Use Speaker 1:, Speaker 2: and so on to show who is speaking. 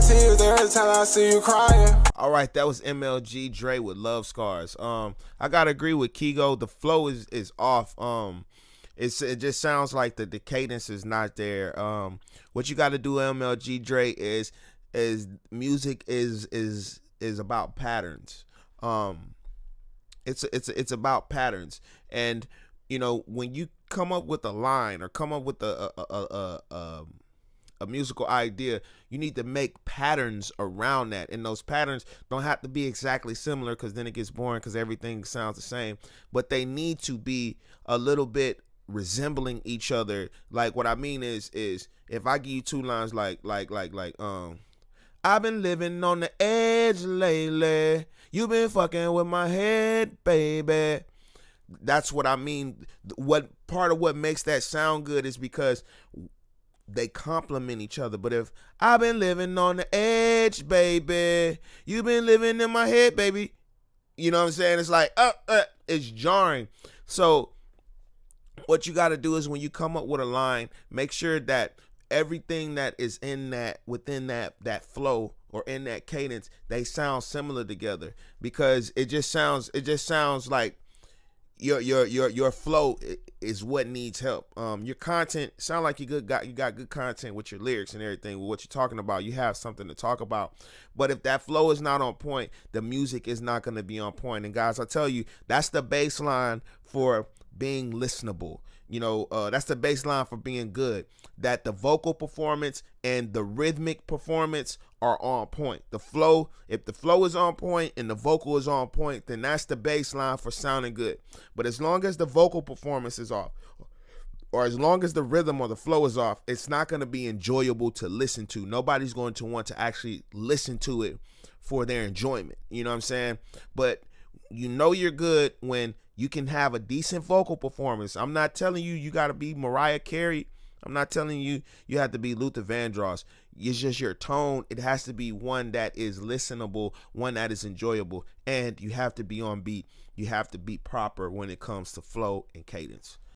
Speaker 1: tears every time I see you crying.
Speaker 2: All right, that was MLG Dre with Love Scars. I gotta agree with Kigo. The flow is off. It just sounds like the cadence is not there. What you got to do, MLG Dre, is music is about patterns. It's about patterns, and you know, when you come up with a line or come up with a musical idea, you need to make patterns around that, and those patterns don't have to be exactly similar, because then it gets boring because everything sounds the same, but they need to be a little bit resembling each other. Like, what I mean is if I give you two lines like I've been living on the edge lately, you been fucking with my head, baby. That's what I mean. What part of what makes that sound good is because they complement each other. But if I've been living on the edge, baby, you been living in my head, baby, you know what I'm saying? It's like, it's jarring. So what you got to do is, when you come up with a line, make sure that everything that is in that, within that flow or in that cadence, they sound similar together, because it just sounds like your flow is what needs help. Your content sound like you got good content with your lyrics and everything, with what you're talking about. You have something to talk about. But if that flow is not on point, the music is not going to be on point. And guys, I tell you, that's the baseline for being listenable. You know, that's the baseline for being good, that the vocal performance and the rhythmic performance are on point. The flow, if the flow is on point and the vocal is on point, then that's the baseline for sounding good. But as long as the vocal performance is off, or as long as the rhythm or the flow is off, it's not going to be enjoyable to listen to. Nobody's going to want to actually listen to it for their enjoyment. You know what I'm saying? But you know you're good when you can have a decent vocal performance. I'm not telling you got to be Mariah Carey. I'm not telling you have to be Luther Vandross. It's just your tone. It has to be one that is listenable, one that is enjoyable, and you have to be on beat. You have to be proper when it comes to flow and cadence.